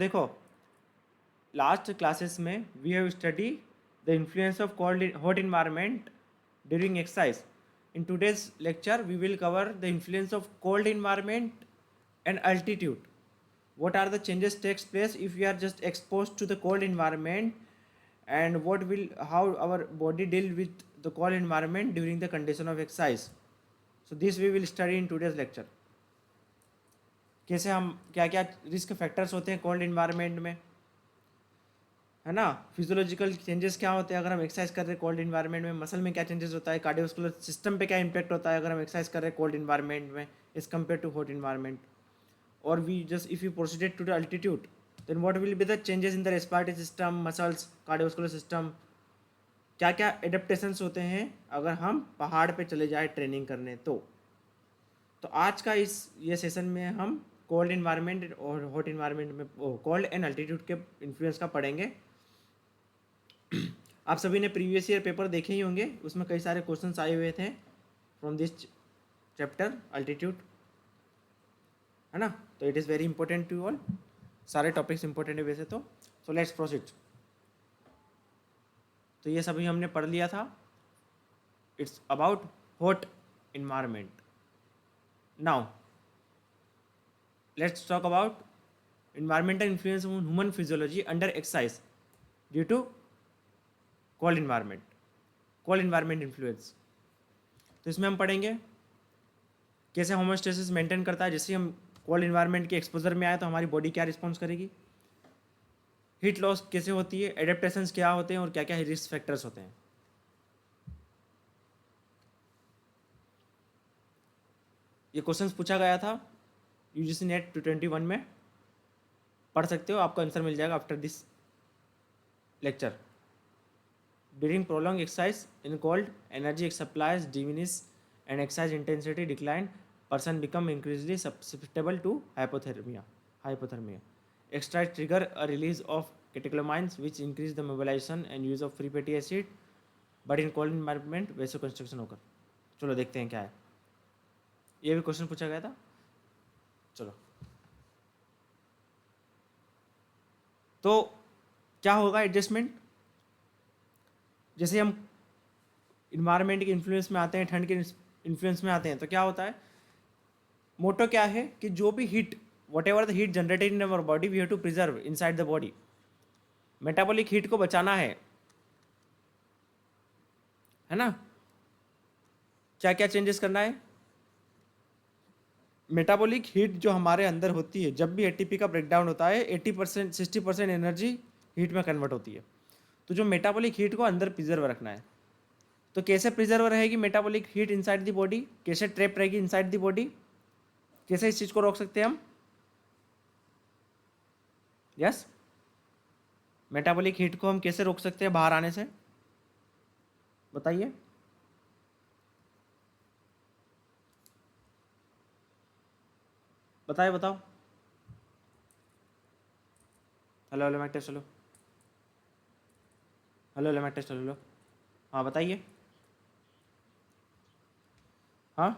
देखो, last classes में we have study the influence of cold hot environment during exercise. In today's lecture, we will cover the influence of cold environment and altitude. What are the changes takes place if we are just exposed to the cold environment, and how our body deal with the cold environment during the condition of exercise. So this we will study in today's lecture. कैसे हम क्या क्या risk factors होते हैं cold environment में, है ना. Physiological changes क्या होते हैं अगर हम एक्सरसाइज कर रहे हैं कोल्ड इन्वायरमेंट में, मसल में क्या चेंजेस होता है, कार्डियोवास्कुलर सिस्टम पे क्या इंपैक्ट होता है अगर हम एक्सरसाइज कर रहे हैं कोल्ड इन्वायरमेंट में as compare to hot environment. और we just if you proceeded to the altitude, then what will be the changes in the respiratory system, muscles, cardiovascular system, क्या क्या एडेप्टेशंस होते हैं अगर हम पहाड़ पे चले जाए ट्रेनिंग करने. तो आज का ये सेशन में हम कोल्ड इन्वायरमेंट और हॉट इन्वायरमेंट में कोल्ड एंड अल्टीट्यूड के इन्फ्लुएंस का पढ़ेंगे. आप सभी ने प्रीवियस ईयर पेपर देखे ही होंगे, उसमें कई सारे क्वेश्चंस आए हुए थे फ्रॉम दिस चैप्टर अल्टीट्यूड, है ना. तो it is very important to all, सारे टॉपिक्स इंपॉर्टेंट है वैसे तो. So let's proceed. तो ये सभी हमने पढ़ लिया था. It's about hot environment. Now let's talk about environmental influence on human physiology under exercise due to cold environment influence. तो इसमें हम पढ़ेंगे कैसे होमोस्टेसिस मेंटेन करता है. जैसे हम कोल्ड इन्वायरमेंट के एक्सपोजर में आए तो हमारी बॉडी क्या रिस्पॉन्स करेगी, हीट लॉस कैसे होती है, एडेप्टेशंस क्या होते हैं और क्या क्या रिस्क फैक्टर्स होते हैं. ये क्वेश्चंस पूछा गया था यूजीसी नेट 2021 में, पढ़ सकते हो, आपको आंसर मिल जाएगा after this lecture. During prolong exercise in cold, energy supplies diminish and exercise intensity decline, person become increasingly susceptible to hypothermia. Exercise trigger a release of catecholamines which increase the mobilization and use of free fatty acid, but in cold environment वैसे constriction होकर. चलो देखते हैं क्या है. ये भी question पूछा गया था. चलो, तो क्या होगा एडजस्टमेंट. जैसे हम इन्वायरमेंट के इन्फ्लुएंस में आते हैं, ठंड के इन्फ्लुएंस में आते हैं, तो क्या होता है, मोटो क्या है कि जो भी heat, whatever the heat generated in our body we have to preserve inside the body. Metabolic heat को बचाना है ना. क्या क्या चेंजेस करना है. मेटाबॉलिक हीट जो हमारे अंदर होती है, जब भी एटीपी का ब्रेकडाउन होता है 80% 60% एनर्जी हीट में कन्वर्ट होती है. तो जो मेटाबॉलिक हीट को अंदर प्रिजर्व रखना है, तो कैसे प्रिजर्व रहेगी metabolic heat inside the body, कैसे ट्रैप रहेगी इनसाइड द बॉडी, कैसे इस चीज़ को रोक सकते हैं हम. यस, मेटाबॉलिक हीट को हम कैसे रोक सकते हैं बाहर आने से, बताइए. बताओ. Hello mic test. Hello mic test. Hello, हाँ बताइए. हाँ,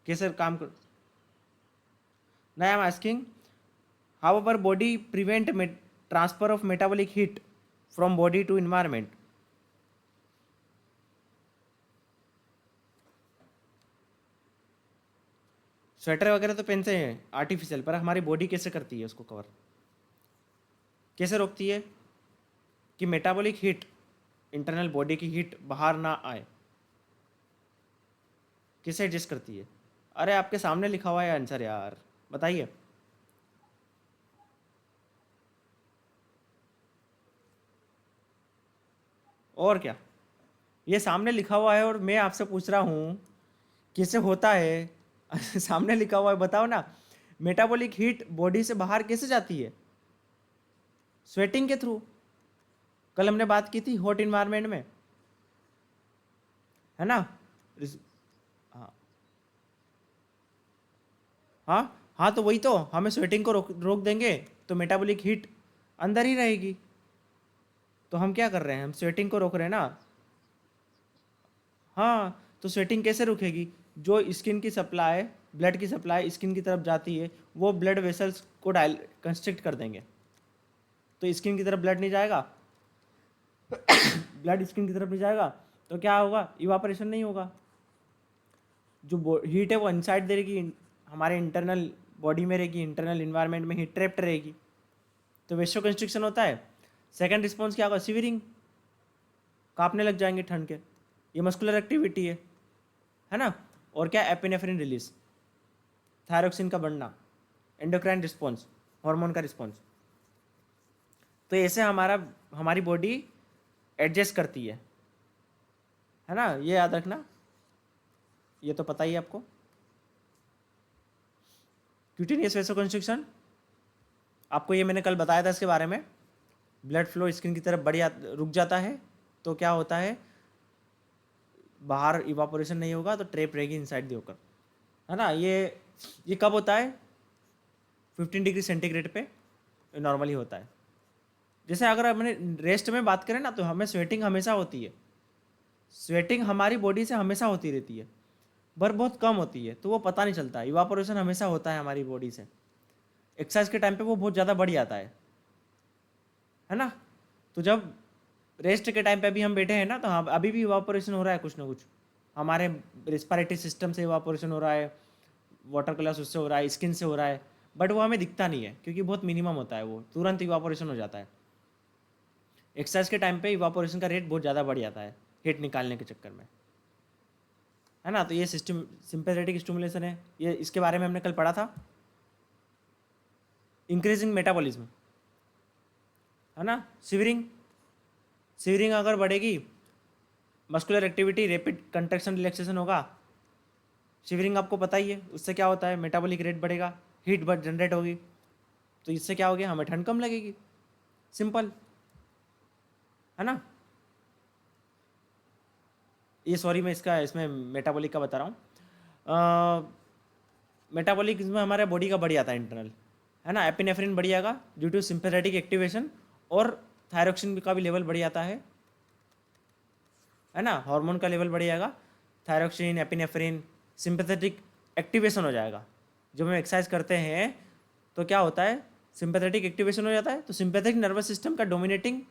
कैसे काम कर. ना I am asking how our body prevent transfer of metabolic heat from body to environment. Sweater वगैरह तो पहनते हैं आर्टिफिशियल, पर हमारी बॉडी कैसे करती है उसको कवर, कैसे रोकती है कि मेटाबॉलिक हीट, इंटरनल बॉडी की हीट बाहर ना आए, कैसे एडजस्ट करती है. अरे आपके सामने लिखा हुआ है आंसर यार, बताइए. और क्या, ये सामने लिखा हुआ है और मैं आपसे पूछ रहा हूँ कैसे होता है. सामने लिखा हुआ है, बताओ ना. मेटाबॉलिक हीट बॉडी से बाहर कैसे जाती है, स्वेटिंग के थ्रू. कल हमने बात की थी हॉट इन्वायरमेंट में, है ना. हाँ हाँ, तो वही तो, हमें स्वेटिंग को रोक देंगे तो मेटाबॉलिक हीट अंदर ही रहेगी. तो हम क्या कर रहे हैं, हम स्वेटिंग को रोक रहे हैं ना. हाँ, तो स्वेटिंग कैसे रुकेगी, जो स्किन की सप्लाई ब्लड की सप्लाई स्किन की तरफ जाती है, वो ब्लड वेसल्स को कंस्ट्रिक्ट कर देंगे, तो स्किन की तरफ ब्लड नहीं जाएगा, ब्लड स्किन की तरफ नहीं जाएगा तो क्या होगा, इवापोरेशन नहीं होगा। जो हीट है वो इनसाइड दे रहेगी, हमारे इंटरनल बॉडी में रहेगी, इंटरनल इन्वायरमेंट में हीट ट्रैप्ड रहेगी, तो वेसो कंस्ट्रिक्शन होता है। सेकंड रिस्पॉन्स क्या होगा, सिवरिंग, कांपने लग जाएंगे ठंड के, ये मस्कुलर एक्टिविटी है ना। और क्या, एपिनेफ्रिन रिलीज, थायरोक्सिन का बढ़ना, एंडोक्राइन रिस्पॉन्स, हार्मोन का रिस्पॉन्स। तो ऐसे हमारी बॉडी एडजस्ट करती है ना, ये याद रखना, ये तो पता ही है आपको। क्यूटेनियस वेसोकंस्ट्रिक्शन, आपको ये मैंने कल बताया था इसके बारे में, ब्लड फ्लो स्किन की तरफ रुक जाता है तो क्या होता है, बाहर इवापोरेशन नहीं होगा तो ट्रेप रहेगी इनसाइड द ओकर, है ना। ये कब होता है, 15 डिग्री सेंटीग्रेड पे नॉर्मली होता है। जैसे अगर अपने रेस्ट में बात करें ना, तो हमें स्वेटिंग हमेशा होती है, स्वेटिंग हमारी बॉडी से हमेशा होती रहती है, पर बहुत कम होती है, तो वो पता नहीं चलता। इवापोरेशन हमेशा होता है हमारी बॉडी से, एक्सरसाइज के टाइम पे वो बहुत ज़्यादा बढ़ जाता है ना। तो जब रेस्ट के टाइम पे अभी हम बैठे हैं ना, तो हाँ अभी भी इवापोरेशन हो रहा है कुछ ना कुछ, हमारे रेस्पिरेटरी सिस्टम से इवापोरेशन हो रहा है, वाटर कलर्स उससे हो रहा है, स्किन से हो रहा है, बट वो हमें दिखता नहीं है क्योंकि बहुत मिनिमम होता है, वो तुरंत इवापोरेशन हो जाता है। एक्सरसाइज के टाइम पे इवापोरेशन का रेट बहुत ज़्यादा बढ़ जाता है हीट निकालने के चक्कर में, है ना। तो ये सिस्टम सिंपैथेटिक स्टिमुलेशन है, ये इसके बारे में हमने कल पढ़ा था। इंक्रीजिंग मेटाबॉलिज्म, है ना। सिवरिंग, सिवरिंग अगर बढ़ेगी, muscular activity, rapid contraction relaxation होगा। शिवरिंग आपको पता ही है, उससे क्या होता है, मेटाबॉलिक रेट बढ़ेगा, हीट बढ़ जनरेट होगी, तो इससे क्या हो गया, हमें ठंड कम लगेगी, सिंपल, है ना। ये सॉरी मैं इसमें मेटाबॉलिक का बता रहा हूँ। मेटाबॉलिज्म हमारे बॉडी का बढ़ जाता है इंटरनल, है ना। एपिनेफ्रिन बढ़ जाएगा ड्यू टू सिंपैथेटिक एक्टिवेशन, और थायरोक्सिन का भी लेवल बढ़ जाता है ना, हार्मोन का लेवल बढ़ जाएगा, थायरोक्सिन, एपिनेफ्रिन, सिंपैथेटिक एक्टिवेशन हो जाएगा। जब हम एक्सरसाइज करते हैं तो क्या होता है, सिंपैथेटिक एक्टिवेशन हो जाता है, तो सिंपैथेटिक नर्वस सिस्टम का dominating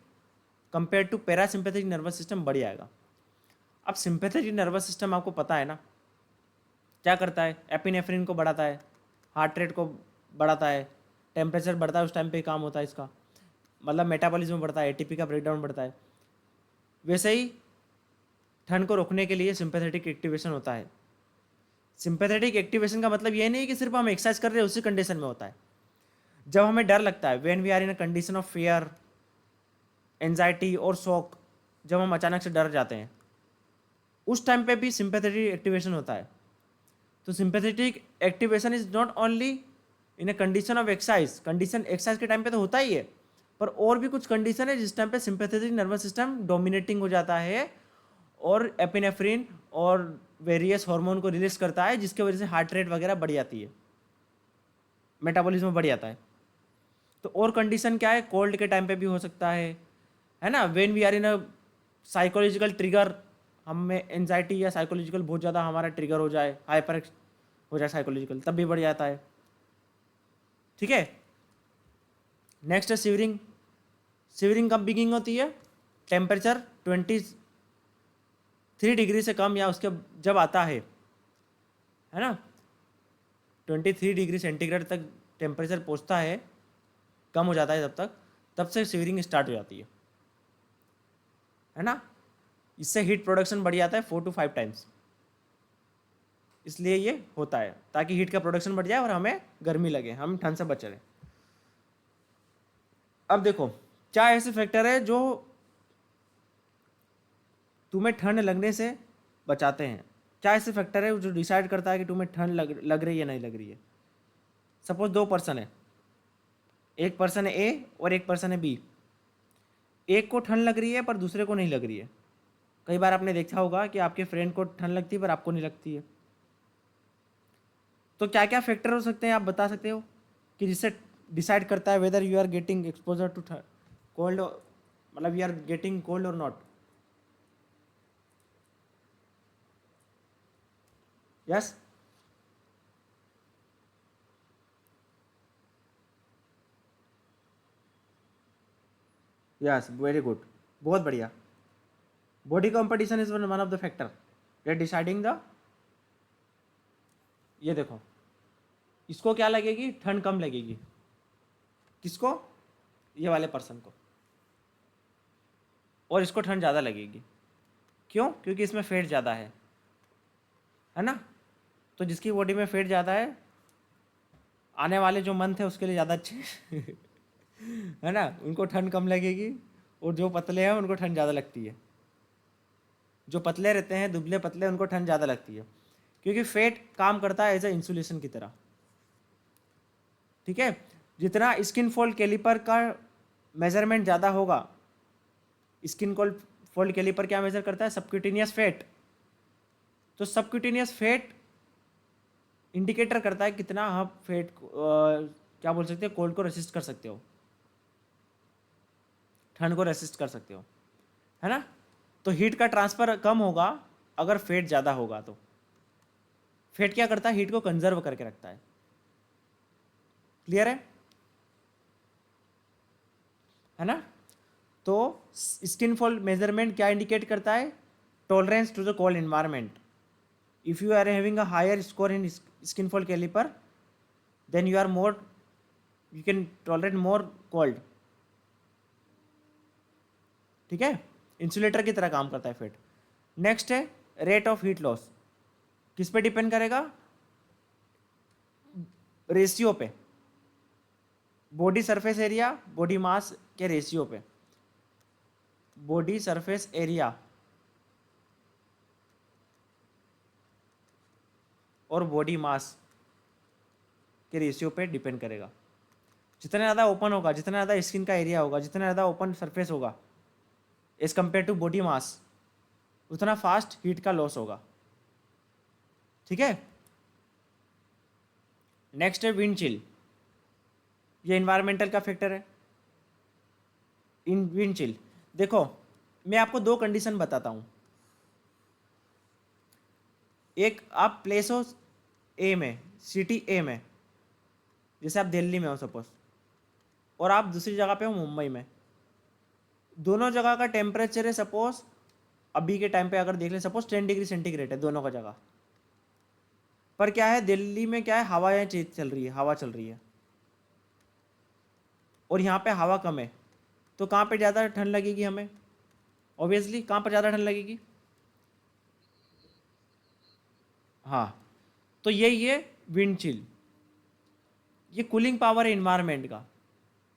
compare to parasympathetic nervous system बढ़ जाएगा। अब सिंपैथेटिक नर्वस सिस्टम आपको पता है ना क्या करता है, एपिनेफ्रिन को बढ़ाता है, हार्ट रेट को बढ़ाता है, टेम्परेचर बढ़ता है उस टाइम पे काम होता है इसका, मतलब मेटाबॉलिज्म बढ़ता है, एटीपी का ब्रेकडाउन बढ़ता है। वैसे ही ठंड को रोकने के लिए सिंपैथेटिक एक्टिवेशन होता है। सिंपैथेटिक एक्टिवेशन का मतलब ये नहीं कि सिर्फ हम एक्सरसाइज कर रहे हैं उसी कंडीशन में होता है। जब हमें डर लगता है, when we are in a condition of fear, anxiety और शॉक, जब हम अचानक से डर जाते हैं, उस टाइम पे भी सिंपैथेटिक एक्टिवेशन होता है। तो sympathetic activation is not only in a condition of exercise, condition exercise के टाइम पे तो होता ही है, पर और भी कुछ कंडीशन है जिस टाइम पे सिंपैथेटिक नर्वस सिस्टम डोमिनेटिंग हो जाता है और एपिनेफ्रिन और वेरियस हार्मोन को रिलीज करता है, जिसके वजह से हार्ट रेट वगैरह बढ़ जाती है, मेटाबॉलिज्म बढ़ जाता है। तो और कंडीशन क्या है, कोल्ड के टाइम पे भी हो सकता है ना। When we are in a psychological trigger, हम में एंजाइटी या साइकोलॉजिकल बहुत ज़्यादा हमारा ट्रिगर हो जाए, हाइपर हो जाए साइकोलॉजिकल, तब भी बढ़ जाता है, ठीक है। नेक्स्ट है शिवरिंग। शिवरिंग कब बिगिनिंग होती है, टेम्परेचर 23 डिग्री से कम या उसके जब आता है ना, 23 डिग्री सेंटीग्रेड तक टेम्परेचर पहुंचता है, कम हो जाता है तब से शिवरिंग स्टार्ट हो जाती है ना। इससे हीट प्रोडक्शन बढ़ जाता है 4 to 5 टाइम्स, इसलिए ये होता है ताकि हीट का प्रोडक्शन बढ़ जाए और हमें गर्मी लगे, हम ठंड से बच रहे। अब देखो, क्या ऐसे फैक्टर है जो तुम्हें ठंड लगने से बचाते हैं, क्या ऐसे फैक्टर है जो डिसाइड करता है कि तुम्हें ठंड लग रही है नहीं लग रही है। सपोज 2 पर्सन है, एक पर्सन है ए और एक पर्सन है बी, एक को ठंड लग रही है पर दूसरे को नहीं लग रही है। कई बार आपने देखा होगा कि आपके फ्रेंड को ठंड लगती है पर आपको नहीं लगती है। तो क्या क्या फैक्टर हो सकते हैं, आप बता सकते हो कि जिससे डिसाइड करता है whether you are getting exposure to cold, मतलब यू आर गेटिंग कोल्ड और not. Yes, yes very good, बहुत बढ़िया। Body competition is one of the factor that deciding the, ये देखो इसको क्या लगेगी, ठंड कम लगेगी, किसको, ये वाले पर्सन को, और इसको ठंड ज़्यादा लगेगी। क्यों? क्योंकि इसमें फैट ज़्यादा है ना। तो जिसकी बॉडी में फैट ज़्यादा है, आने वाले जो मंथ है उसके लिए ज़्यादा अच्छे है ना, उनको ठंड कम लगेगी, और जो पतले हैं उनको ठंड ज़्यादा लगती है। जो पतले रहते हैं, दुबले पतले, उनको ठंड ज़्यादा लगती है, क्योंकि फैट काम करता है एज ए इंसुलेशन की तरह। ठीक है, जितना स्किन फोल्ड कैलिपर का मेजरमेंट ज़्यादा होगा, स्किन फोल्ड कैलिपर क्या मेजर करता है, सबक्यूटेनियस फैट। तो सबक्यूटेनियस फैट इंडिकेटर करता है कितना आप फैट क्या बोल सकते हो, कोल्ड को रेसिस्ट कर सकते हो, ठंड को रेसिस्ट कर सकते हो, है ना। तो हीट का ट्रांसफर कम होगा अगर फैट ज़्यादा होगा। तो फैट क्या करता है, हीट को कंजर्व करके रखता है। क्लियर है ना। तो स्किन फोल्ड मेजरमेंट क्या इंडिकेट करता है, tolerance to the cold environment. If you are having a higher score in skin fold calliper, then you are more, you can tolerate more cold. ठीक है, इंसुलेटर की तरह काम करता है फैट। नेक्स्ट है रेट ऑफ हीट लॉस, किस पे डिपेंड करेगा, रेशियो पे, body surface area body mass के रेशियो पे, बॉडी सरफेस एरिया और बॉडी मास के रेशियो पे डिपेंड करेगा। जितना ज़्यादा ओपन होगा, जितना ज़्यादा स्किन का एरिया होगा, जितना ज़्यादा ओपन सरफेस होगा as compare to body mass, उतना फास्ट हीट का लॉस होगा। ठीक है, नेक्स्ट है विंड चिल, ये इन्वायरमेंटल का फैक्टर है। इन विंड चिल देखो, मैं आपको दो कंडीशन बताता हूँ। एक, आप प्लेस हो ए में, सिटी ए में, जैसे आप दिल्ली में हो सपोज, और आप दूसरी जगह पे हो मुंबई में। दोनों जगह का टेम्परेचर है सपोज, अभी के टाइम पे अगर देख ले सपोज 10 डिग्री सेंटीग्रेड है दोनों का जगह पर। क्या है, दिल्ली में क्या है, हवाएं चल रही है, हवा चल रही है, और यहाँ पे हवा कम है। तो कहाँ पे ज़्यादा ठंड लगेगी हमें, ऑब्वियसली कहाँ पर ज़्यादा ठंड लगेगी, हाँ। तो यही है विंड चिल, ये कूलिंग पावर है इन्वायरमेंट का,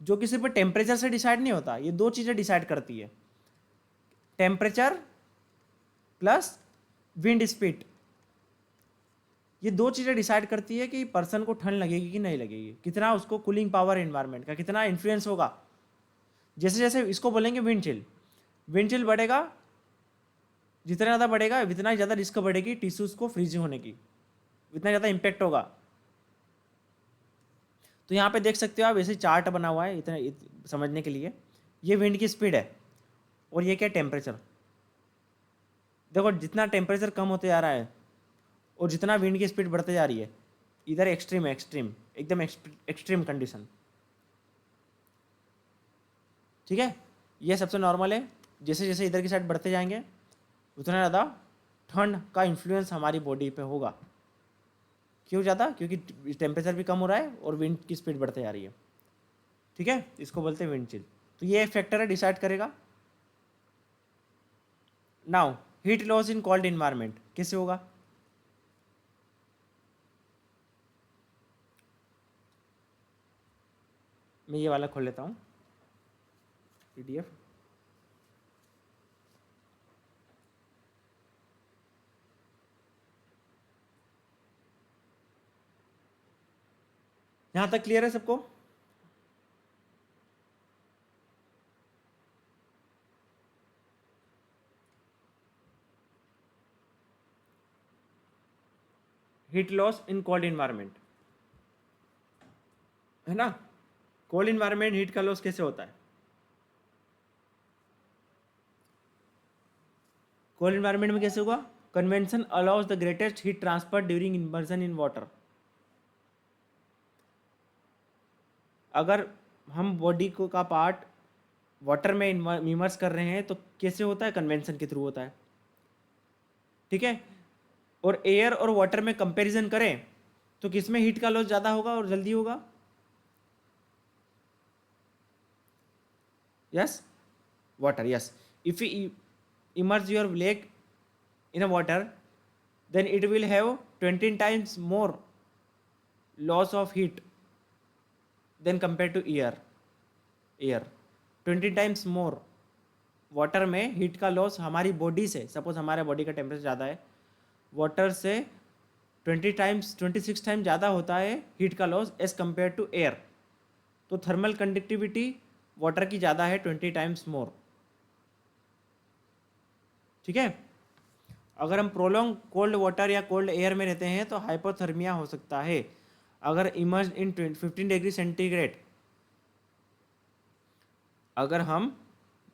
जो कि सिर्फ टेम्परेचर से डिसाइड नहीं होता। ये दो चीज़ें डिसाइड करती है, टेम्परेचर प्लस विंड स्पीड। ये दो चीज़ें डिसाइड करती है कि पर्सन को ठंड लगेगी कि नहीं लगेगी, कितना उसको कूलिंग पावर एनवायरनमेंट का कितना इन्फ्लुएंस होगा। जैसे जैसे इसको बोलेंगे विंड चिल, विंड चिल बढ़ेगा, जितना ज़्यादा बढ़ेगा उतना ज़्यादा रिस्क बढ़ेगी टिश्यूज़ को फ्रीजिंग होने की, उतना ज़्यादा इम्पैक्ट होगा। तो यहाँ पे देख सकते हो आप, ऐसे चार्ट बना हुआ है इतना समझने के लिए। ये विंड की स्पीड है और ये क्या टेम्परेचर। देखो जितना टेम्परेचर कम होते जा रहा है और जितना विंड की स्पीड बढ़ते जा रही है, इधर एक्सट्रीम एक्सट्रीम एकदम एक्सट्रीम कंडीशन। ठीक है, ये सबसे नॉर्मल है। जैसे जैसे इधर की साइड बढ़ते जाएंगे उतना ज़्यादा ठंड का इन्फ्लुएंस हमारी बॉडी पे होगा। क्यों ज़्यादा? क्योंकि टेम्परेचर भी कम हो रहा है और विंड की स्पीड बढ़ते जा रही है। ठीक है, इसको बोलते हैं विंड चिल। तो ये एक फैक्टर है, डिसाइड करेगा। Now heat loss in cold environment कैसे होगा? मैं ये वाला खोल लेता हूँ PDF। यहाँ तक क्लियर है सबको? Heat loss in cold environment, है ना। कोल्ड इन्वायरमेंट हीट का लॉस कैसे होता है? कोल्ड इन्वायरमेंट में कैसे होगा? Convention allows the greatest heat transfer during immersion in water. अगर हम बॉडी को का पार्ट वाटर में इमर्स कर रहे हैं तो कैसे होता है, कन्वेंशन के थ्रू होता है, ठीक है। और एयर और वाटर में कंपैरिजन करें तो किसमें हीट का लॉस ज़्यादा होगा और जल्दी होगा? Yes, water, yes. If you immerse your leg in a water, then it will have 20 times more loss of heat than compared to air 20 times more. Water में हीट का लॉस हमारी body से, suppose हमारे body का temperature ज़्यादा है, water से 26 time ज़्यादा होता है हीट का loss as compare to air. तो थर्मल कंडक्टिविटी वाटर की ज़्यादा है 20 टाइम्स मोर, ठीक है। अगर हम प्रोलॉन्ग कोल्ड वाटर या कोल्ड एयर में रहते हैं तो हाइपोथर्मिया हो सकता है। अगर इमर्ज इन 15 डिग्री सेंटीग्रेड, अगर हम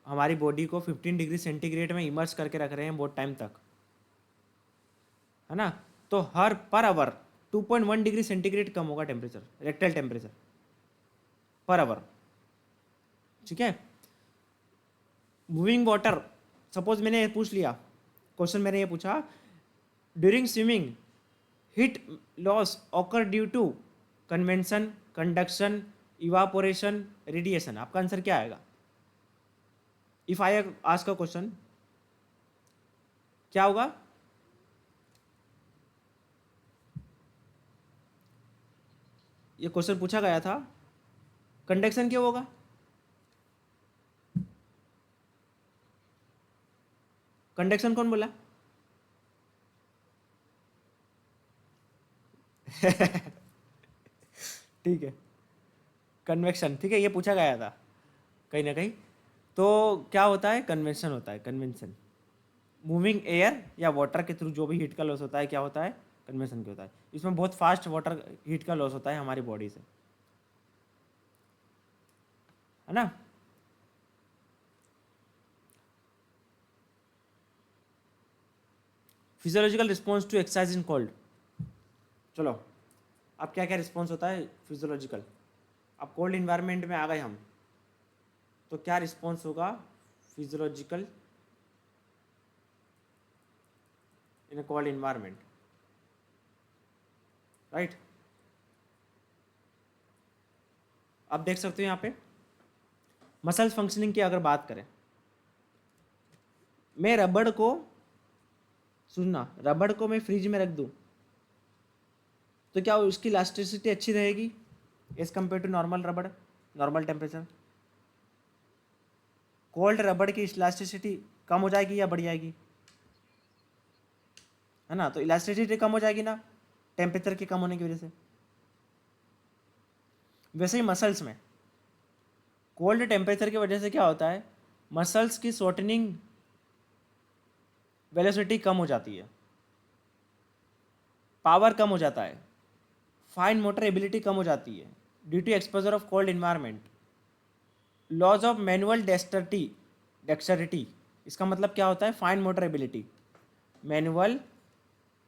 हमारी बॉडी को 15 डिग्री सेंटीग्रेड में इमर्ज करके रख रहे हैं बहुत टाइम तक, है ना, तो हर पर आवर 2.1 डिग्री सेंटीग्रेड कम होगा temperature, rectal temperature per hour, ठीक है। मूविंग वाटर, सपोज मैंने पूछ लिया क्वेश्चन, मैंने ये पूछा during swimming heat loss occur due to convention, conduction, evaporation, radiation. आपका आंसर क्या आएगा? If I ask a question, क्या होगा? ये क्वेश्चन पूछा गया था, कंडक्शन क्यों होगा? कंडक्शन कौन बोला? ठीक है, कन्वेक्शन, ठीक है, ये पूछा गया था कहीं ना कहीं। तो क्या होता है? कन्वेंशन होता है, कन्वेंशन। मूविंग एयर या वाटर के थ्रू जो भी हीट का लॉस होता है क्या होता है? कन्वेंशन क्या होता है। इसमें बहुत फास्ट वाटर हीट का लॉस होता है हमारी बॉडी से, है ना। Physiological response to exercise in cold. चलो, अब क्या क्या रिस्पॉन्स होता है फिजियोलॉजिकल। अब कोल्ड इन्वायरमेंट में आ गए हम, तो क्या रिस्पॉन्स होगा physiological in a cold environment, right. आप देख सकते हो यहाँ पे मसल्स फंक्शनिंग की अगर बात करें, मैं रबड़ को, सुनना, रबड़ को मैं फ्रिज में रख दूं तो क्या उसकी इलास्टिसिटी अच्छी रहेगी एज कम्पेयर टू नॉर्मल रबड़, नॉर्मल टेम्परेचर? कोल्ड रबड़ की इलास्टिसिटी कम हो जाएगी या बढ़ जाएगी? है ना, तो इलास्टिसिटी कम हो जाएगी ना टेम्परेचर के कम होने की वजह से। वैसे ही मसल्स में कोल्ड टेम्परेचर की वजह से क्या होता है, मसल्स की शॉर्टनिंग वेलोसिटी कम हो जाती है, पावर कम हो जाता है, फाइन मोटर एबिलिटी कम हो जाती है due to exposure of cold environment. Loss of manual dexterity, इसका मतलब क्या होता है? फाइन मोटर एबिलिटी, मैनुअल,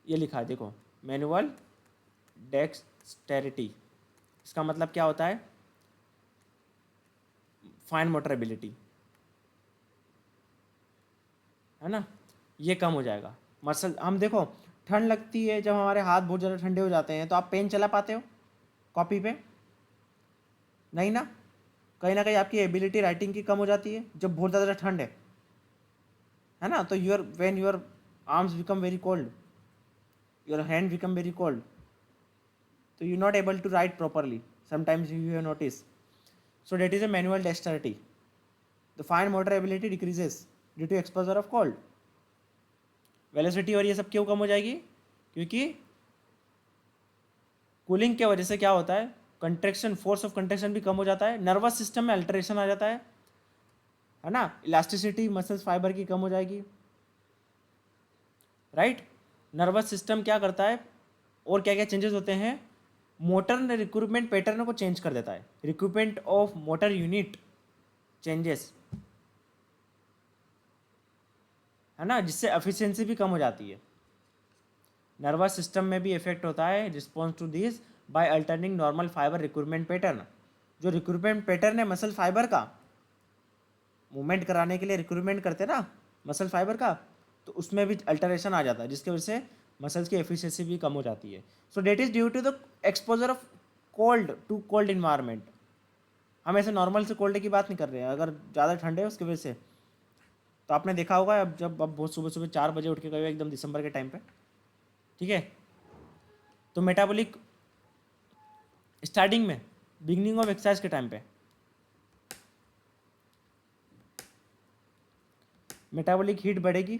ये लिखा है देखो, मैनुअल डेक्सटेरिटी, इसका मतलब क्या होता है? फाइन मोटर एबिलिटी, है ना, ये कम हो जाएगा। मसल, हम देखो ठंड लगती है जब हमारे हाथ बहुत ज़्यादा ठंडे हो जाते हैं, तो आप पेन चला पाते हो कॉपी पे? नहीं ना, कहीं ना कहीं आपकी एबिलिटी राइटिंग की कम हो जाती है जब बहुत ज़्यादा ठंड है ना। तो your arms become very cold, your hand become very cold, तो you not able to write properly, sometimes you have notice. So that is a manual dexterity, the fine motor ability decreases due to exposure of cold. Velocity और ये सब क्यों कम हो जाएगी? क्योंकि cooling के वजह से क्या होता है, कंट्रेक्शन, फोर्स ऑफ कंट्रेक्शन भी कम हो जाता है, नर्वस सिस्टम में अल्टरेशन आ जाता है ना, इलास्टिसिटी मसल्स फाइबर की कम हो जाएगी, राइट। नर्वस सिस्टम क्या करता है और क्या क्या चेंजेस होते हैं? मोटर ने रिक्रूटमेंट पैटर्न को चेंज कर देता है, recruitment of motor unit changes, है ना, जिससे एफिशिएंसी भी कम हो जाती है। नर्वस सिस्टम में भी इफेक्ट होता है response to this by altering normal fibre recruitment pattern. जो रिक्रूटमेंट पैटर्न है मसल फाइबर का, मूवमेंट कराने के लिए रिक्रूटमेंट करते हैं ना मसल फाइबर का, तो उसमें भी अल्टरेशन आ जाता है, जिसकी वजह से मसल्स की एफिशिएंसी भी कम हो जाती है। So that is due to the exposure of cold to cold environment. हम ऐसे नॉर्मल से कोल्ड की बात नहीं कर रहे हैं, अगर ज़्यादा ठंड है उसकी वजह से, तो आपने देखा होगा अब जब अब बहुत सुबह सुबह 4 बजे उठ के गए एकदम दिसंबर के टाइम पे, ठीक है, तो मेटाबॉलिक स्टार्टिंग में बिगनिंग ऑफ एक्सरसाइज के टाइम पे मेटाबॉलिक हीट बढ़ेगी,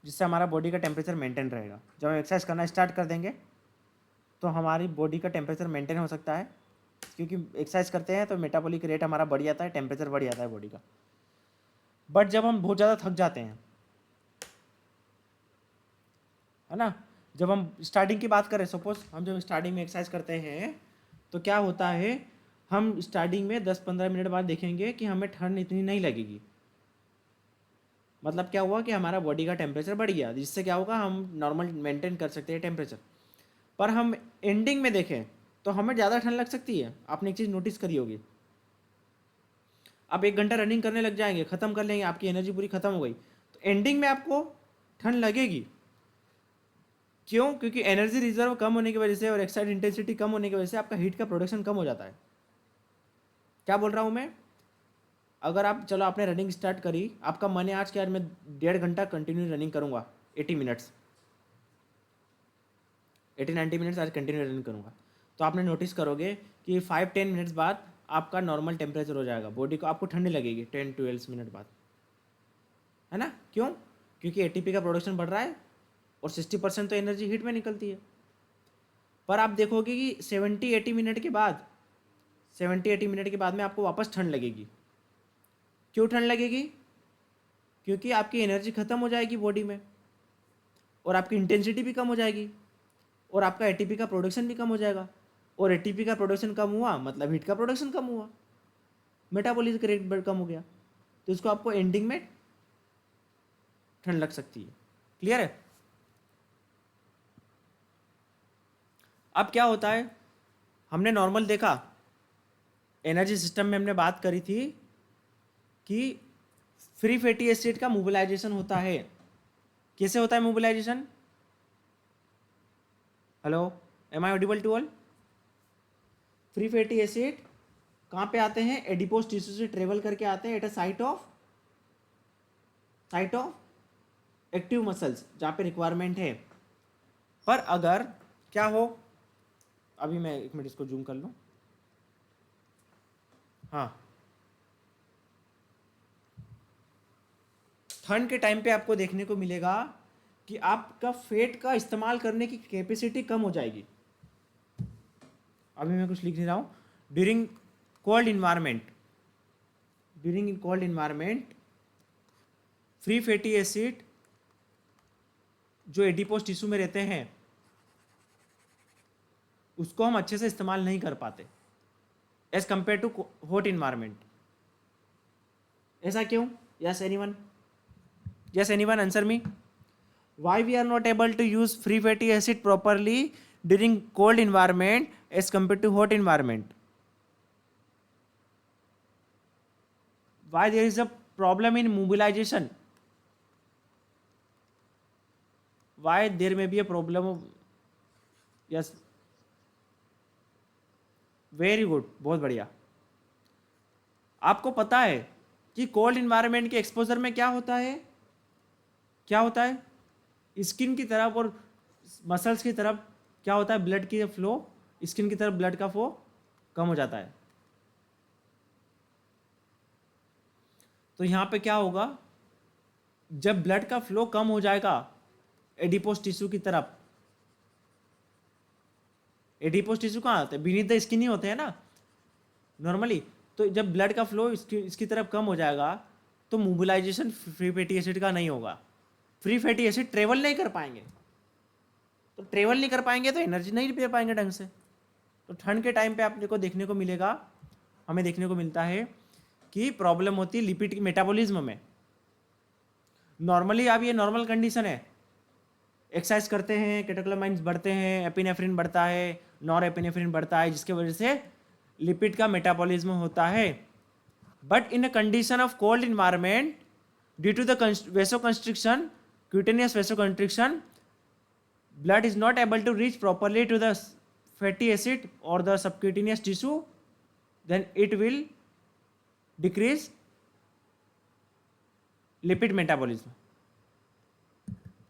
जिससे हमारा बॉडी का टेम्परेचर मेंटेन रहेगा। जब हम एक्सरसाइज करना स्टार्ट कर देंगे तो हमारी बॉडी का टेम्परेचर मेंटेन हो सकता है, क्योंकि एक्सरसाइज करते हैं तो मेटाबॉलिक रेट हमारा बढ़ जाता है, टेम्परेचर बढ़ जाता है बॉडी का। बट जब हम बहुत ज़्यादा थक जाते हैं, है ना, जब हम स्टार्टिंग की बात करें, सपोज हम जब स्टार्टिंग में एक्सरसाइज करते हैं तो क्या होता है, हम स्टार्टिंग में 10-15 मिनट बाद देखेंगे कि हमें ठंड इतनी नहीं लगेगी। मतलब क्या हुआ कि हमारा बॉडी का टेम्परेचर बढ़ गया, जिससे क्या होगा, हम नॉर्मल मेंटेन कर सकते हैं टेम्परेचर। पर हम एंडिंग में देखें तो हमें ज़्यादा ठंड लग सकती है। आपने एक चीज़ नोटिस करी होगी, आप 1 घंटा रनिंग करने लग जाएंगे, ख़त्म कर लेंगे, आपकी एनर्जी पूरी ख़त्म हो गई, तो एंडिंग में आपको ठंड लगेगी। क्यों? क्योंकि एनर्जी रिजर्व कम होने की वजह से और एक्सरसाइज इंटेंसिटी कम होने की वजह से आपका हीट का प्रोडक्शन कम हो जाता है। क्या बोल रहा हूँ मैं? अगर आप, चलो आपने रनिंग स्टार्ट करी, आपका मन है आज के यार मैं 1.5 घंटा कंटिन्यू रनिंग करूँगा, 80 मिनट्स, 80-90 मिनट्स आज कंटिन्यू रनिंग करूँगा, तो आपने नोटिस करोगे कि 5-10 मिनट्स बाद आपका नॉर्मल टेम्परेचर हो जाएगा, बॉडी को आपको ठंडी लगेगी 10-12 मिनट बाद, है ना? क्यों? क्योंकि एटीपी का प्रोडक्शन बढ़ रहा है और 60% तो एनर्जी हीट में निकलती है। पर आप देखोगे कि 70-80 मिनट के बाद, 70-80 मिनट के बाद में आपको वापस ठंड लगेगी। क्यों ठंड लगेगी? क्योंकि आपकी एनर्जी ख़त्म हो जाएगी बॉडी में और आपकी इंटेंसिटी भी कम हो जाएगी और आपका एटीपी का प्रोडक्शन भी कम हो जाएगा, और एटीपी का प्रोडक्शन कम हुआ मतलब हीट का प्रोडक्शन कम हुआ, मेटाबॉलिज्म रेट कम हो गया, तो इसको आपको एंडिंग में ठंड लग सकती है। क्लियर है? अब क्या होता है, हमने नॉर्मल देखा, एनर्जी सिस्टम में हमने बात करी थी कि फ्री फैटी एसिड का मोबिलाइजेशन होता है। कैसे होता है mobilisation? Hello, am I audible to all? Free fatty acid कहाँ पे आते हैं? एडिपोज टिश्यू से ट्रेवल करके आते हैं at a site of active muscles, जहाँ पे रिक्वायरमेंट है। पर अगर क्या हो, अभी मैं 1 मिनट इसको जूम कर लूँ, हाँ, ठंड के टाइम पे आपको देखने को मिलेगा कि आपका फेट का इस्तेमाल करने की कैपेसिटी कम हो जाएगी। अभी मैं कुछ लिख नहीं रहा हूँ। During cold environment free fatty acid जो एडिपोज टिश्यू में रहते हैं उसको हम अच्छे से इस्तेमाल नहीं कर पाते as compare to hot environment. ऐसा क्यों? Yes anyone? Yes, anyone answer me? Why we are not able to use free fatty acid properly during cold environment as compared to hot environment? Why there is a problem in mobilization? Why there may be a problem of, yes, very good, बहुत बढ़िया। आपको पता है कि cold environment के exposure में क्या होता है? क्या होता है? स्किन की तरफ और मसल्स की तरफ क्या होता है? ब्लड की फ्लो, स्किन की तरफ ब्लड का फ्लो कम हो जाता है। तो यहाँ पे क्या होगा, जब ब्लड का फ्लो कम हो जाएगा एडिपोज टिश्यू की तरफ, एडिपोज टिश्यू कहाँ होते हैं? बीनीथ द स्किन ही होते हैं ना नॉर्मली। तो जब ब्लड का फ्लो इसकी तरफ कम हो जाएगा तो मोबिलाइजेशन फ्री फैटी एसिड का नहीं होगा, फ्री फैटी एसिड ट्रेवल नहीं कर पाएंगे, तो ट्रेवल नहीं कर पाएंगे तो एनर्जी नहीं दे पाएंगे ढंग से। तो ठंड के टाइम पे आपने को देखने को मिलेगा, हमें देखने को मिलता है कि प्रॉब्लम होती है लिपिड की मेटाबॉलिज्म में। नॉर्मली अब ये नॉर्मल कंडीशन है, एक्सरसाइज करते हैं, कैटेकोलामाइन्स बढ़ते हैं, एपिनेफ्रिन बढ़ता है, नॉर एपिनेफ्रिन बढ़ता है, जिसके वजह से लिपिड का मेटाबॉलिज्म होता है। But in a condition of cold environment, due to the vasoconstriction, cutaneous vasoconstriction, blood is not able to reach properly to the fatty acid or the subcutaneous tissue, then it will decrease lipid metabolism.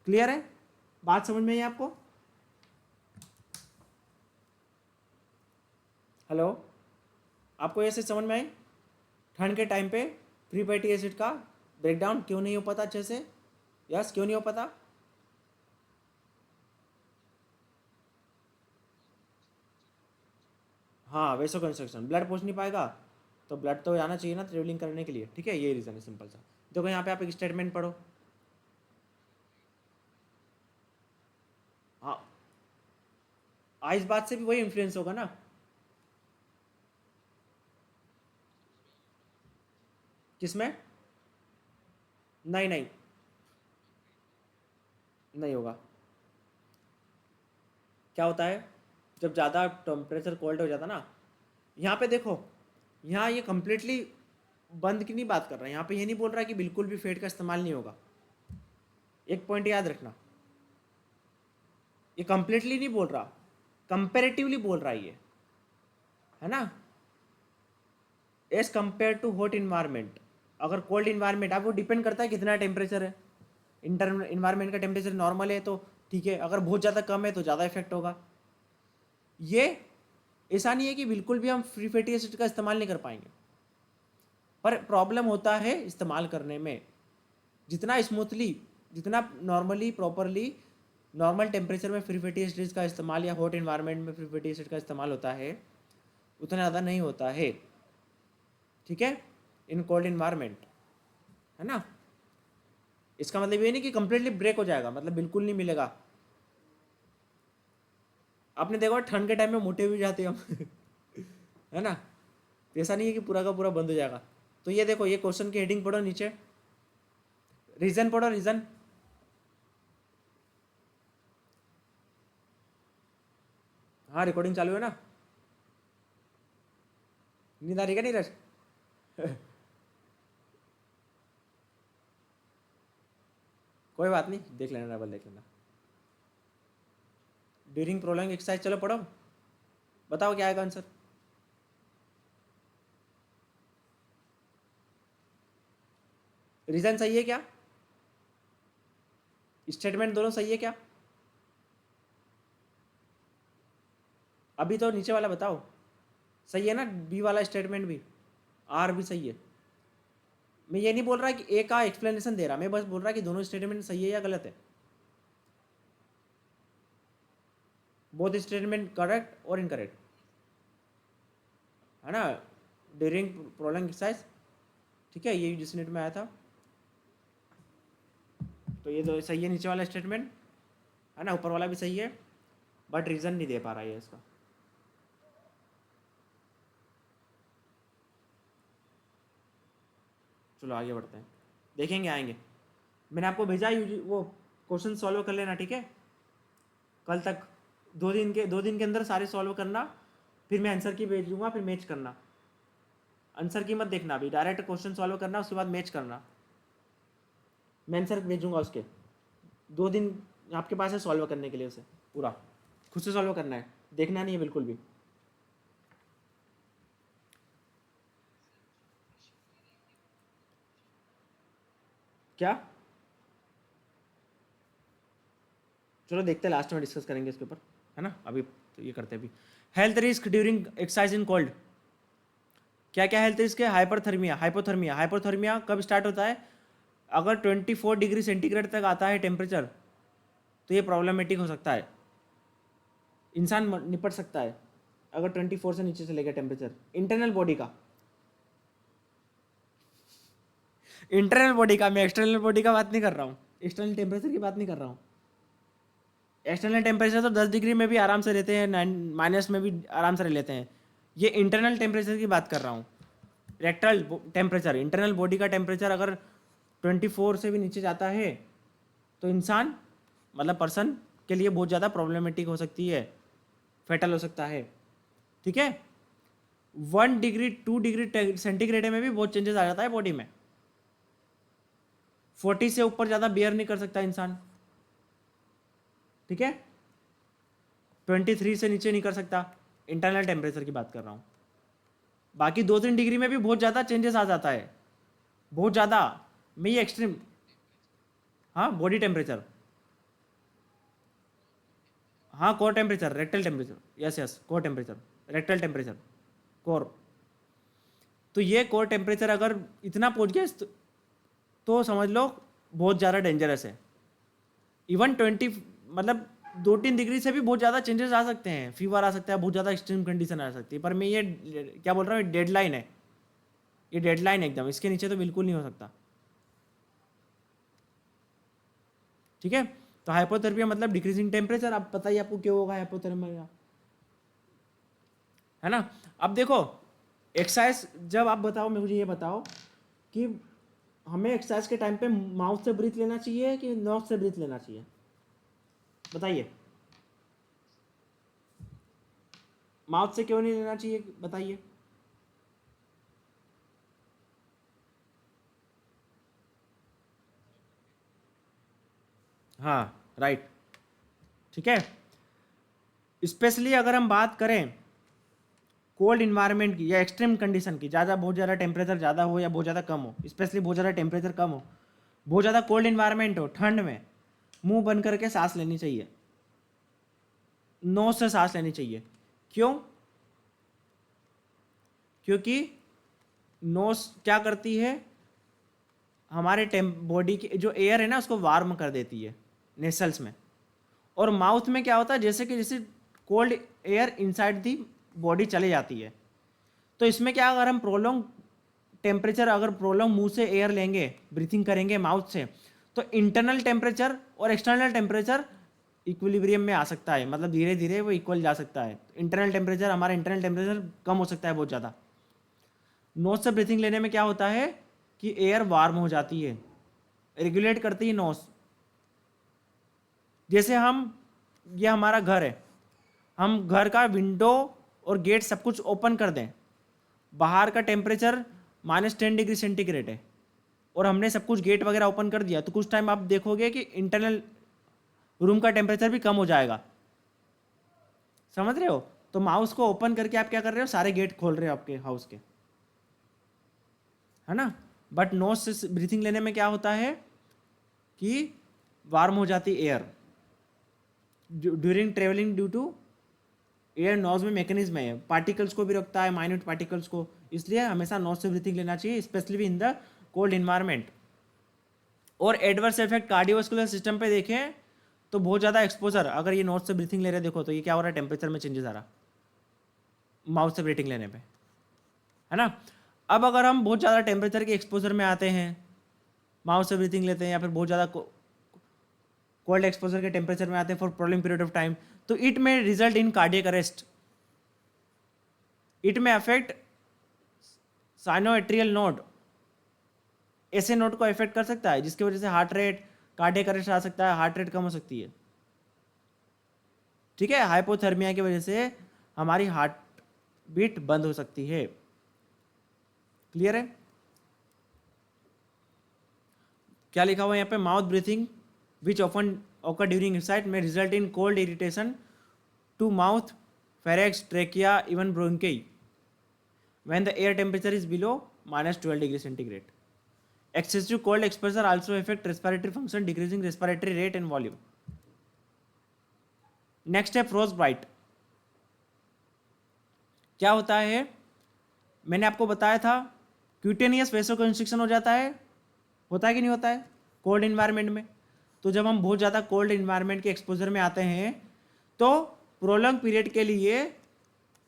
Clear है? बात समझ में आई आपको? Hello, आपको ऐसे समझ में आई? ठंड के टाइम पे फ्री फैटी एसिड का ब्रेकडाउन क्यों नहीं हो पाता अच्छे से? यस, क्यों नहीं हो पाता? हाँ, वैसो कंस्ट्रक्शन, ब्लड पहुंच नहीं पाएगा, तो ब्लड तो आना चाहिए ना ट्रेवलिंग करने के लिए. ठीक है, ये रीज़न है सिंपल सा. देखो यहाँ पे आप एक स्टेटमेंट पढ़ो. हाँ, इस बात से भी वही इन्फ्लुएंस होगा ना. किसमें? नहीं नहीं नहीं होगा. क्या होता है जब ज़्यादा टेम्परेचर कोल्ड हो जाता ना, यहाँ पे देखो, यहाँ ये कम्प्लीटली बंद की नहीं बात कर रहा है. यहाँ पे ये नहीं बोल रहा कि बिल्कुल भी फेट का इस्तेमाल नहीं होगा. एक पॉइंट याद रखना, ये कम्प्लीटली नहीं बोल रहा, कंपेरेटिवली बोल रहा है ये, है ना, as compare to hot environment. अगर कोल्ड इन्वायरमेंट, अब वो डिपेंड करता है कितना टेम्परेचर है. इंटर इन्वायरमेंट का टेम्परेचर नॉर्मल है तो ठीक है, अगर बहुत ज़्यादा कम है तो ज़्यादा इफेक्ट होगा. ये ऐसा नहीं है कि बिल्कुल भी हम फ्री फैटी एसिड का इस्तेमाल नहीं कर पाएंगे, पर प्रॉब्लम होता है इस्तेमाल करने में. जितना स्मूथली, जितना नॉर्मली प्रॉपरली नॉर्मल टेम्परेचर में फ्री फैटी एसिड का इस्तेमाल या हॉट इन्वायरमेंट में फ्री फैटी एसिड का इस्तेमाल होता है, उतना ज़्यादा नहीं होता है. ठीक है, इन कोल्ड इन्वायरमेंट, है ना. इसका मतलब ये नहीं कि कंप्लीटली ब्रेक हो जाएगा, मतलब बिल्कुल नहीं मिलेगा. आपने देखा ठंड के टाइम में मोटे भी जाते हैं हम है ना. ऐसा नहीं है कि पूरा का पूरा बंद हो जाएगा. तो ये देखो, ये क्वेश्चन की हेडिंग पढ़ो, नीचे रीजन पढ़ो. रीजन, हाँ रिकॉर्डिंग चालू है ना. नींद आ रही है क्या नीरज? कोई बात नहीं, देख लेना, डबल देख लेना. ड्यूरिंग प्रोलॉन्ग एक्सरसाइज, चलो पढ़ो, बताओ क्या आएगा आंसर. रीजन सही है क्या? स्टेटमेंट दोनों सही है क्या? अभी तो नीचे वाला बताओ, सही है ना? बी वाला स्टेटमेंट भी, आर भी सही है. मैं ये नहीं बोल रहा कि ए का एक्सप्लेनेशन दे रहा, मैं बस बोल रहा कि दोनों स्टेटमेंट सही है या गलत है. बोथ स्टेटमेंट करेक्ट और इनकरेक्ट, है ना, ड्यूरिंग प्रोलॉन्ग एक्सरसाइज. ठीक है, ये जिस यूनिट में आया था. तो ये तो सही है, नीचे वाला स्टेटमेंट, है ना, ऊपर वाला भी सही है, बट रीज़न नहीं दे पा रहा है इसका. चलो आगे बढ़ते हैं, देखेंगे, आएंगे. मैंने आपको भेजा वो क्वेश्चन सॉल्व कर लेना, ठीक है, कल तक. 2 दिन के अंदर सारे सॉल्व करना, फिर मैं आंसर की भेजूंगा, फिर मैच करना. आंसर की मत देखना अभी, डायरेक्ट क्वेश्चन सॉल्व करना, उसके बाद मैच करना. मैं आंसर भेजूंगा उसके. 2 दिन आपके पास है सॉल्व करने के लिए, उसे पूरा खुद से सॉल्व करना है, देखना नहीं है बिल्कुल भी. क्या? चलो देखते हैं, लास्ट में डिस्कस करेंगे इसके ऊपर, है ना. अभी तो ये करते हैं. अभी health risk during exercise in cold. क्या क्या हेल्थ रिस्क है? Hyperthermia, hypothermia. हाइपोथर्मिया कब स्टार्ट होता है? अगर 24 डिग्री सेंटीग्रेड तक आता है टेम्परेचर, तो ये प्रॉब्लमेटिक हो सकता है, इंसान निपट सकता है अगर 24 से नीचे चले गया टेम्परेचर. इंटरनल बॉडी का, इंटरनल बॉडी का, मैं एक्सटर्नल बॉडी का बात नहीं कर रहा हूँ, एक्सटर्नल टेम्परेचर की बात नहीं कर रहा हूँ. एक्सटर्नल टेम्परेचर तो 10 डिग्री में भी आराम से रहते हैं, माइनस में भी आराम से रह लेते हैं. ये इंटरनल टेम्परेचर की बात कर रहा हूँ. रेक्टल टेम्परेचर, इंटरनल बॉडी का टेम्परेचर अगर 24 से भी नीचे जाता है, तो इंसान, मतलब पर्सन के लिए बहुत ज़्यादा प्रॉब्लमेटिक हो सकती है, फेटल हो सकता है. ठीक है, 1 डिग्री 2 डिग्री सेंटीग्रेड में भी बहुत चेंजेस आ जाता है बॉडी में। 40 से ऊपर ज़्यादा बियर नहीं कर सकता इंसान, ठीक है। 23 से नीचे नहीं कर सकता, इंटरनल टेम्परेचर की बात कर रहा हूँ। बाकी 2-3 डिग्री में भी बहुत ज़्यादा चेंजेस आ जाता है, बहुत ज़्यादा। मैं ये एक्सट्रीम, हाँ बॉडी टेम्परेचर, हाँ core temperature, rectal temperature, yes yes core temperature, rectal temperature, core. तो ये कोर टेम्परेचर अगर इतना पहुंच गया तो समझ लो बहुत ज़्यादा डेंजरस है। इवन 20 मतलब 2-3 डिग्री से भी बहुत ज़्यादा चेंजेस आ सकते हैं, फीवर आ सकता है, बहुत ज़्यादा एक्सट्रीम कंडीशन आ सकती है। पर मैं ये क्या बोल रहा हूँ, डेडलाइन है, ये डेडलाइन है एकदम, इसके नीचे तो बिल्कुल नहीं हो सकता, ठीक है। तो हाइपोथर्मिया मतलब डिक्रीजिंग टेम्परेचर। अब बताइए आपको क्यों होगा हाइपोथर्मिया, है ना। अब देखो एक्सरसाइज, जब आप बताओ, मुझे ये बताओ कि हमें एक्सरसाइज के टाइम पे माउथ से ब्रीथ लेना चाहिए कि नोज से ब्रीथ लेना चाहिए, बताइए। माउथ से क्यों नहीं लेना चाहिए, बताइए। हाँ राइट, ठीक है। स्पेशली अगर हम बात करें कोल्ड इन्वायरमेंट की या एक्सट्रीम कंडीशन की, ज़्यादा बहुत ज़्यादा टेम्परेचर ज़्यादा हो या बहुत ज़्यादा कम हो, स्पेशली बहुत ज़्यादा टेम्परेचर कम हो, बहुत ज़्यादा कोल्ड इन्वायरमेंट हो, ठंड में मुंह बंद करके सांस लेनी चाहिए, नोज से सांस लेनी चाहिए। क्यों? क्योंकि नोज क्या करती है, हमारे बॉडी की जो एयर है ना उसको वार्म कर देती है नेसल्स में। और माउथ में क्या होता है, जैसे cold air inside the body चले जाती है। तो इसमें क्या, अगर हम प्रोलॉन्ग टेम्परेचर, अगर प्रोलॉन्ग मुंह से एयर लेंगे, ब्रीथिंग करेंगे माउथ से, तो इंटरनल टेम्परेचर और एक्सटर्नल टेम्परेचर इक्विलिब्रियम में आ सकता है, मतलब धीरे धीरे वो इक्वल जा सकता है। इंटरनल टेम्परेचर, हमारा इंटरनल टेम्परेचर कम हो सकता है बहुत ज़्यादा। नोज से ब्रीथिंग लेने में क्या होता है कि एयर वार्म हो जाती है, रेगुलेट करती है नोज। जैसे हम, ये हमारा घर है, हम घर का विंडो और गेट सब कुछ ओपन कर दें, बाहर का टेम्परेचर -10 डिग्री सेंटीग्रेड है और हमने सब कुछ गेट वगैरह ओपन कर दिया, तो कुछ टाइम आप देखोगे कि इंटरनल रूम का टेम्परेचर भी कम हो जाएगा, समझ रहे हो। तो माउस को ओपन करके आप क्या कर रहे हो, सारे गेट खोल रहे हो आपके हाउस के, है ना। बट नोज से ब्रीथिंग लेने में क्या होता है कि वार्म हो जाती air during travelling, due to air nose में मैकेनिज्म है, पार्टिकल्स को भी रखता है, माइन्यूट पार्टिकल्स को, इसलिए हमेशा नोज से ब्रीथिंग लेना चाहिए, specially in the cold environment. और एडवर्स इफेक्ट कार्डियोवास्कुलर सिस्टम पे देखें तो बहुत ज़्यादा एक्सपोजर, अगर ये नोज से ब्रीथिंग ले रहे देखो तो ये क्या हो रहा है, टेम्परेचर में चेंजेस आ रहा माउथ से ब्रीथिंग लेने पे, है ना। अब अगर हम बहुत ज़्यादा टेम्परेचर के एक्सपोजर में आते हैं, माउथ से ब्रीथिंग लेते हैं, या फिर बहुत ज़्यादा कोल्ड एक्सपोजर के टेम्परेचर में आते हैं for prolong period of time, तो इट में result in cardiac arrest, it में अफेक्ट साइनोएट्रियल नोड, ऐसे नोड को इफेक्ट कर सकता है जिसकी वजह से हार्ट रेट, कार्डियक अरेस्ट आ सकता है, हार्ट रेट कम हो सकती है, ठीक है। हाइपोथर्मिया की वजह से हमारी हार्ट बीट बंद हो सकती है, क्लियर है। क्या लिखा हुआ है यहाँ पे, mouth breathing which often occur during exercise में result in cold irritation to mouth, pharynx, trachea, even bronchi when the air temperature is below -12 degree centigrade. Excessive cold exposure also affect respiratory function, decreasing respiratory rate and volume. Next है frostbite. क्या होता है, मैंने आपको बताया था cutaneous vasoconstriction हो जाता है, होता है कि नहीं होता है कोल्ड इन्वायरमेंट में। तो जब हम बहुत ज़्यादा कोल्ड इन्वायरमेंट के एक्सपोजर में आते हैं तो प्रोलॉन्ग पीरियड के लिए,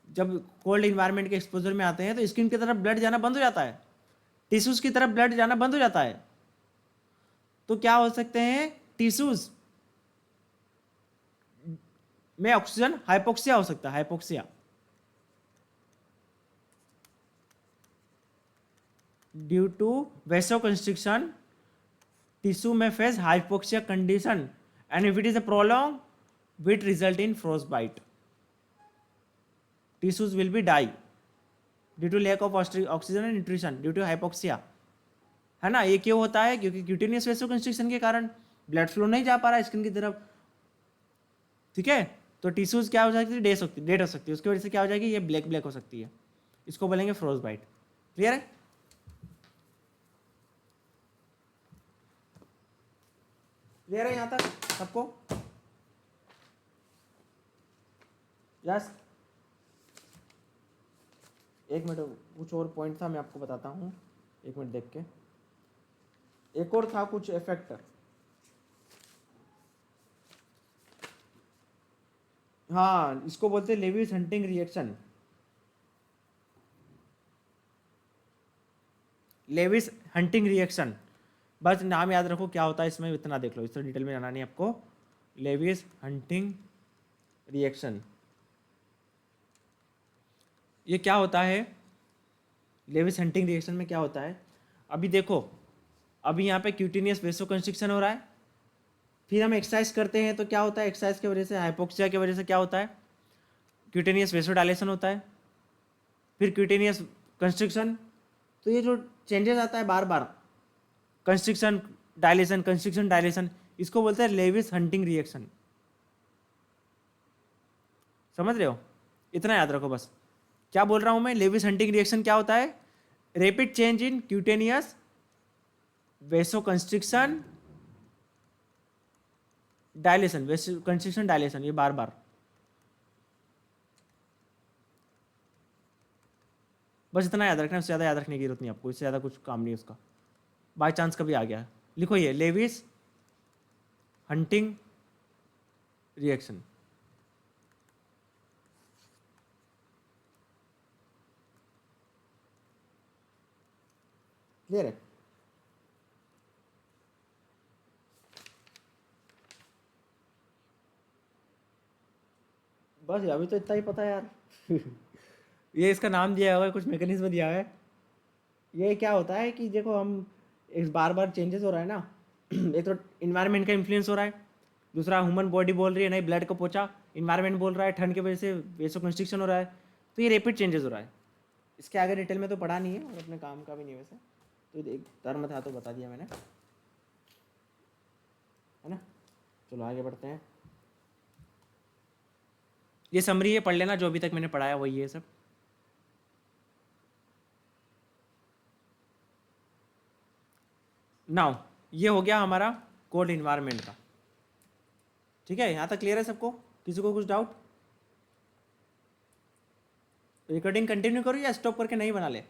जब कोल्ड इन्वायरमेंट के एक्सपोजर में आते हैं तो स्किन की तरफ ब्लड जाना बंद हो जाता है, टिश्यूज की तरफ ब्लड जाना बंद हो जाता है। तो क्या हो सकते हैं, टिश्यूज में ऑक्सीजन हाइपोक्सिया हो सकता है, hypoxia due to vasoconstriction, tissue में face hypoxia condition, and if it is a prolong with result in frostbite, tissues will be die, due to lack of oxygen and nutrition due to hypoxia, है ना। ये क्यों होता है? क्योंकि cutaneous vasoconstriction के कारण ब्लड फ्लो नहीं जा पा रहा है स्किन की तरफ, ठीक है। तो टिश्यूज क्या हो सकती है? डेड हो सकती है, उसकी वजह से क्या हो जाएगी? ये ब्लैक ब्लैक हो सकती है, इसको बोलेंगे फ्रोज बाइट। क्लियर है? क्लियर है यहाँ तक सबको? यस। एक मिनट, कुछ और पॉइंट था मैं आपको बताता हूँ, एक मिनट देख के। एक और था कुछ इफेक्ट, हाँ, इसको बोलते हैं Lewis hunting reaction. Lewis hunting reaction, बस नाम याद रखो क्या होता है इसमें, इतना देख लो, इससे डिटेल में जाना नहीं आपको। लेविस हंटिंग रिएक्शन, ये क्या होता है? लेविस हंटिंग रिएक्शन में क्या होता है? अभी देखो, अभी यहाँ पे क्यूटेनियस वेसोकंस्ट्रिक्शन हो रहा है, फिर हम एक्सरसाइज करते हैं तो क्या होता है? एक्सरसाइज की वजह से, हाइपोक्सिया की वजह से क्या होता है? क्यूटेनियस वेसोडायलेशन होता है, फिर क्यूटेनियस कंस्ट्रिक्शन। तो ये जो चेंजेस आता है बार बार, कंस्ट्रिक्शन डायलेशन, इसको बोलते हैं लेविस हंटिंग रिएक्शन। समझ रहे हो? इतना याद रखो बस। क्या बोल रहा हूं मैं? लेविस हंटिंग रिएक्शन क्या होता है? Rapid change in cutaneous vasoconstriction dilation, vasoconstriction dilation, ये बार बार। बस इतना याद रखना, उससे ज़्यादा याद रखने की जरूरत नहीं आपको, इससे ज़्यादा कुछ काम नहीं उसका, बाय चांस कभी आ गया। लिखो ये लेविस हंटिंग रिएक्शन। क्लियर है? बस अभी तो इतना ही पता है यार। ये इसका नाम दिया हुआ है, कुछ मैकेनिज्म दिया है। ये क्या होता है कि देखो, हम एक बार बार चेंजेस हो रहा है ना। एक तो इन्वायरमेंट का इन्फ्लुएंस हो रहा है, दूसरा ह्यूमन बॉडी बोल रही है नहीं ब्लड को पहुंचा, इन्वायरमेंट बोल रहा है ठंड की वजह से वेसो कंस्ट्रिक्शन हो रहा है, तो ये रैपिड चेंजेस हो रहा है। इसके आगे डिटेल में तो पढ़ा नहीं है और अपने काम का भी नहीं वैसे, तो एक टर्म था तो बता दिया मैंने, है ना। चलो आगे बढ़ते हैं। ये समरी है, पढ़ लेना, जो अभी तक मैंने पढ़ाया वही है सब। नाउ ये हो गया हमारा कोल्ड इन्वायरमेंट का, ठीक है। यहाँ तक क्लियर है सबको? किसी को कुछ डाउट? रिकॉर्डिंग कंटिन्यू करूँ या स्टॉप करके नहीं बना ले?